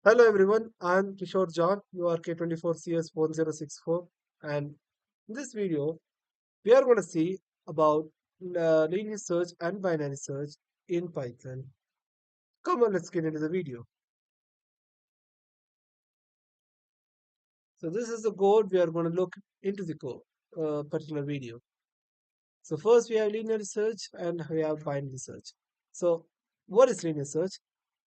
Hello everyone, I'm Kishore John, URK24CS1064, and in this video, we are going to see about linear search and binary search in Python. Come on, let's get into the video. So this is the code we are going to look into the code, particular video. So first we have linear search and we have binary search. So what is linear search?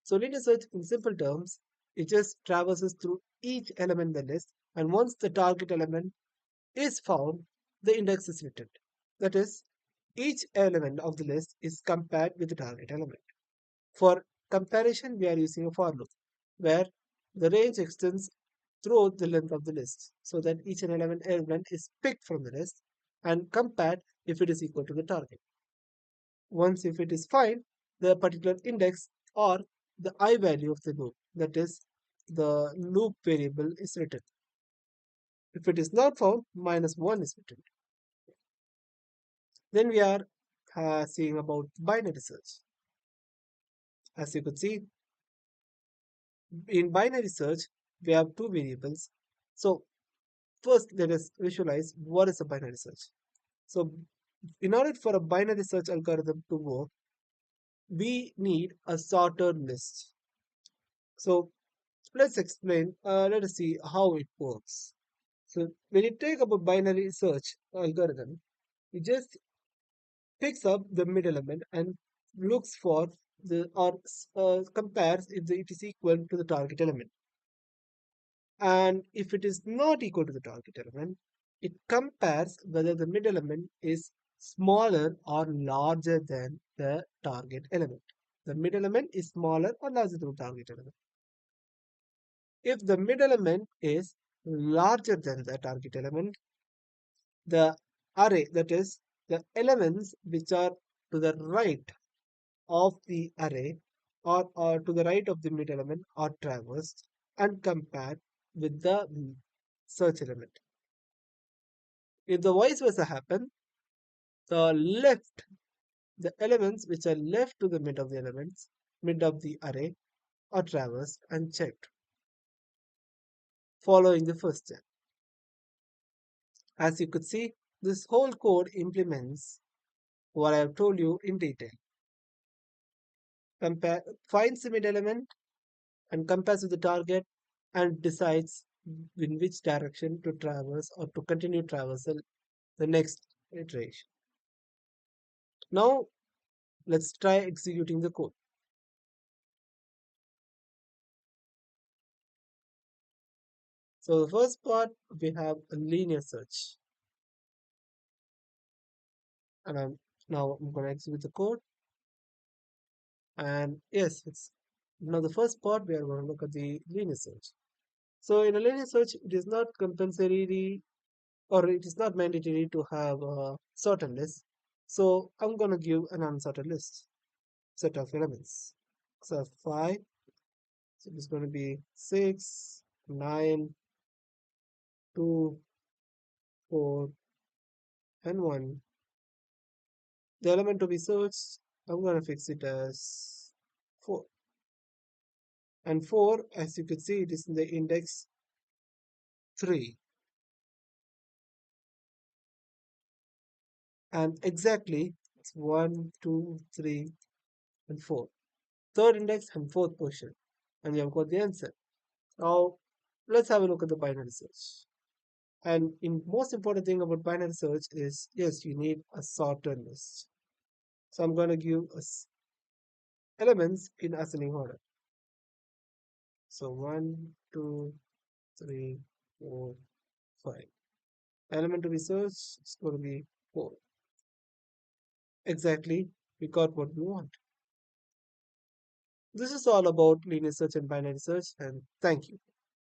So linear search in simple terms, it just traverses through each element in the list, and once the target element is found, the index is written. That is, each element of the list is compared with the target element. For comparison, we are using a for loop where the range extends through the length of the list so that each and element is picked from the list and compared if it is equal to the target. Once if it is found, the particular index or the I value of the loop, that is the loop variable, is written. If it is not found, -1 is written. Then we are seeing about binary search. As you could see, in binary search, we have two variables. So first, let us visualize what is a binary search. So in order for a binary search algorithm to work, we need a sorted list. So let's explain, let us see how it works. So when you take up a binary search algorithm, it just picks up the mid element and looks for the or compares if it is equal to the target element. And if it is not equal to the target element, it compares whether the mid element is smaller or larger than the target element. The mid element is smaller or larger than the target element. If the mid element is larger than the target element, the array, that is, the elements which are to the right of the array or to the right of the mid element are traversed and compared with the search element. If the vice versa happen, the elements which are left to the mid of the array, are traversed and checked, following the first step. As you could see, this whole code implements what I have told you in detail. Finds the mid element and compares with the target and decides in which direction to traverse or to continue traversal the next iteration. Now let's try executing the code. So the first part, we have a linear search, and now I'm going to execute the code. And yes, it's now the first part we are going to look at the linear search. So in a linear search, it is not compulsory or it is not mandatory to have a sorted list. So I'm going to give an unsorted list set of elements. So 5, so it's going to be 6, 9, 2, 4, and 1. The element to be searched, I'm going to fix it as 4. And 4, as you can see, it is in the index 3. And exactly, it's 1, 2, 3, and 4. Third index and fourth position. And you have got the answer. Now, let's have a look at the binary search. And in most important thing about binary search is, yes, you need a sorted list. So I'm going to give us elements in ascending order. So 1, 2, 3, 4, 5. Element to be searched is going to be 4. Exactly, we got what we want. This is all about linear search and binary search, and thank you.